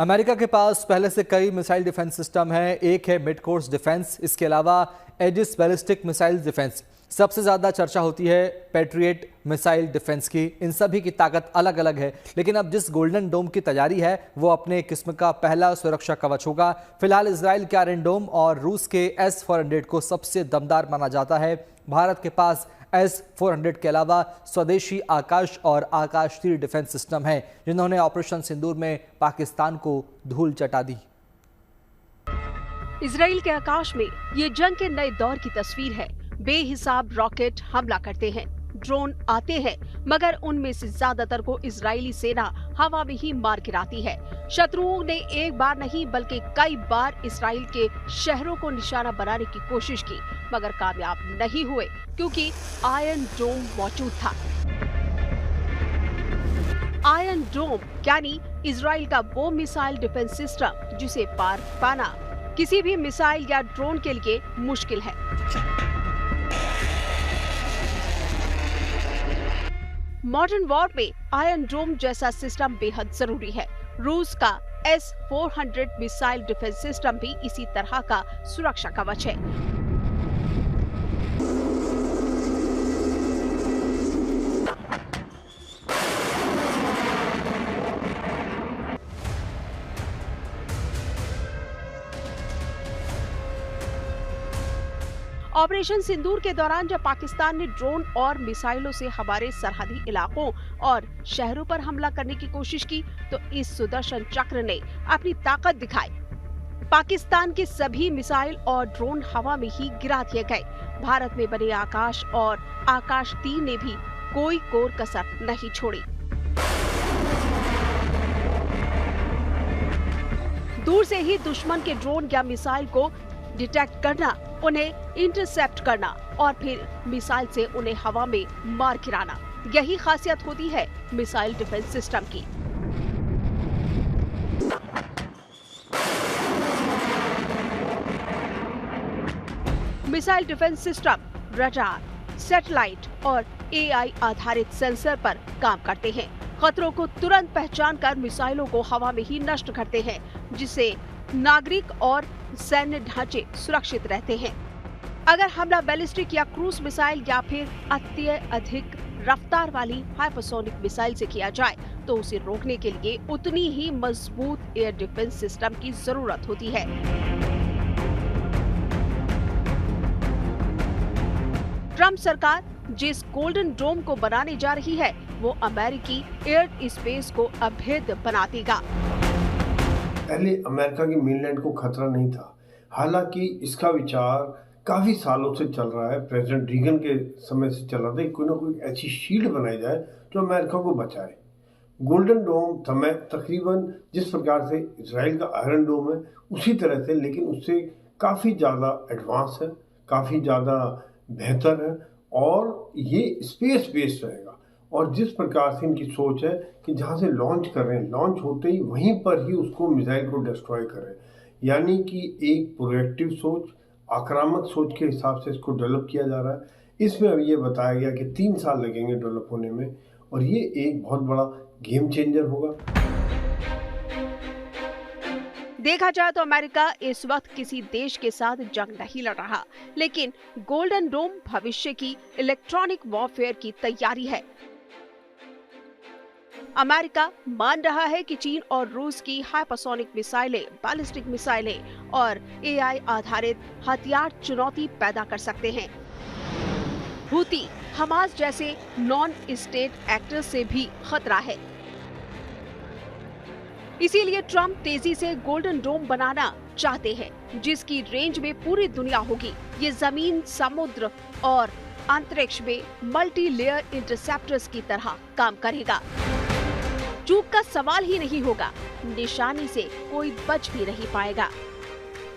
America के पास पहले से कई मिसाइल डिफेंस सिस्टम हैं। एक है मिड कोर्स डिफेंस, इसके अलावा एजिस बैलिस्टिक मिसाइल डिफेंस। सबसे ज़्यादा चर्चा होती है पैट्रियट मिसाइल डिफेंस की। इन सभी की ताकत अलग अलग है, लेकिन अब जिस गोल्डन डोम की तैयारी है वो अपने किस्म का पहला सुरक्षा कवच होगा। फिलहाल इजराइल के आयरन डोम और रूस के S-400 को सबसे दमदार माना जाता है। भारत के पास S-400 के अलावा स्वदेशी आकाश और आकाश तीर डिफेंस सिस्टम है, जिन्होंने ऑपरेशन सिंदूर में पाकिस्तान को धूल चटा दी। इजराइल के आकाश में ये जंग के नए दौर की तस्वीर है। बेहिसाब रॉकेट हमला करते हैं, ड्रोन आते हैं, मगर उनमें से ज्यादातर को इजरायली सेना हवा में ही मार गिराती है। शत्रुओं ने एक बार नहीं बल्कि कई बार इजराइल के शहरों को निशाना बनाने की कोशिश की, मगर कामयाब नहीं हुए क्योंकि आयरन डोम मौजूद था। आयरन डोम यानी इजराइल का वो मिसाइल डिफेंस सिस्टम जिसे पार पाना किसी भी मिसाइल या ड्रोन के लिए मुश्किल है। मॉडर्न वॉर में आयरन डोम जैसा सिस्टम बेहद जरूरी है। रूस का S-400 मिसाइल डिफेंस सिस्टम भी इसी तरह का सुरक्षा कवच है। ऑपरेशन सिंदूर के दौरान जब पाकिस्तान ने ड्रोन और मिसाइलों से हमारे सरहदी इलाकों और शहरों पर हमला करने की कोशिश की, तो इस सुदर्शन चक्र ने अपनी ताकत दिखाई। पाकिस्तान के सभी मिसाइल और ड्रोन हवा में ही गिरा दिए गए। भारत में बने आकाश और आकाश तीर ने भी कोई कोर कसर नहीं छोड़ी। दूर से ही दुश्मन के ड्रोन या मिसाइल को डिटेक्ट करना, उन्हें इंटरसेप्ट करना और फिर मिसाइल से उन्हें हवा में मार गिराना, यही खासियत होती है मिसाइल डिफेंस सिस्टम की। Missile defence system radar, satellite और AI आधारित सेंसर पर काम करते हैं। खतरों को तुरंत पहचानकर मिसाइलों को हवा में ही नष्ट करते हैं, जिससे नागरिक और सैन्य ढांचे सुरक्षित रहते हैं। अगर हमला बैलिस्टिक या क्रूज मिसाइल या फिर अत्यधिक रफ्तार वाली हाइपरसोनिक मिसाइल से किया जाए, तो उसे रोकने के लिए उतनी ही मजबूत एयर डिफेंस सिस्टम की जरूरत होती है। ट्रंप सरकार जिस गोल्डन डोम को बनाने जा रही है, वो अमेरिकी एयर स्पेस को अभेद्य बना देगा। पहले अमेरिका की मेनलैंड को खतरा नहीं था, हालांकि इसका विचार काफी सालों से चल रहा है। प्रेसिडेंट रीगन के समय से चल रहा था, कोई ना कोई ऐसी शील्ड बनाई जाए जो अमेरिका को बचाए। गोल्डन डोम तकरीबन जिस प्रकार से इजराइल का आयरन डोम है उसी तरह से, लेकिन उससे काफी ज्यादा एडवांस है, काफी ज्यादा बेहतर है और ये स्पेस बेस्ड रहेगा। और जिस प्रकार से इनकी सोच है कि जहाँ से लॉन्च कर रहे हैं, लॉन्च होते ही वहीं पर ही उसको मिसाइल को डिस्ट्रॉय करें, यानी कि एक प्रोएक्टिव सोच, आक्रामक सोच के हिसाब से इसको डेवलप किया जा रहा है। इसमें अब ये बताया गया कि 3 साल लगेंगे डेवलप होने में और ये एक बहुत बड़ा गेम चेंजर होगा। देखा जाए तो अमेरिका इस वक्त किसी देश के साथ जंग नहीं लड़ रहा, लेकिन गोल्डन डोम भविष्य की इलेक्ट्रॉनिक वॉरफेयर की तैयारी है। अमेरिका मान रहा है कि चीन और रूस की हाइपरसोनिक मिसाइलें, बैलिस्टिक मिसाइलें और AI आधारित हथियार चुनौती पैदा कर सकते हैं। हूती, हमास जैसे नॉन स्टेट एक्टर्स से भी खतरा है। इसीलिए ट्रंप तेजी से गोल्डन डोम बनाना चाहते हैं, जिसकी रेंज में पूरी दुनिया होगी। ये जमीन, समुद्र और अंतरिक्ष में मल्टी लेयर इंटरसेप्टर्स की तरह काम करेगा। चूक का सवाल ही नहीं होगा, निशाने से कोई बच भी नहीं पाएगा।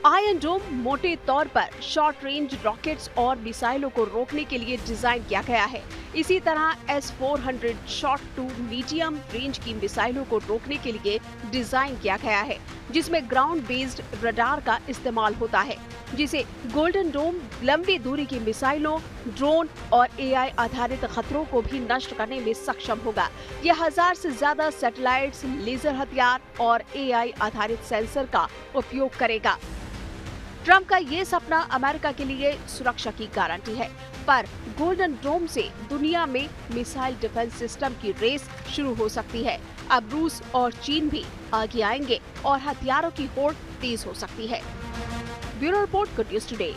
आयरन डोम मोटे तौर पर शॉर्ट रेंज रॉकेट्स और मिसाइलों को रोकने के लिए डिजाइन किया गया है। इसी तरह S-400 short to medium range की मिसाइलों को रोकने के लिए डिजाइन किया गया है, जिसमें ग्राउंड बेस्ड रडार का इस्तेमाल होता है। जिसे गोल्डन डोम लंबी दूरी की मिसाइलों, ड्रोन और एआई आधारित खतरों को भी नष्ट करने में सक्षम होगा। यह 1000 से ज्यादा सैटेलाइट्स, लेजर हथियार और एआई आधारित सेंसर का उपयोग करेगा। ट्रंप का ये सपना अमेरिका के लिए सुरक्षा की गारंटी है, पर गोल्डन डोम से दुनिया में मिसाइल डिफेंस सिस्टम की रेस शुरू हो सकती है। अब रूस और चीन भी आगे आएंगे और हथियारों की होड़ तेज हो सकती है। Bureau report, good news today.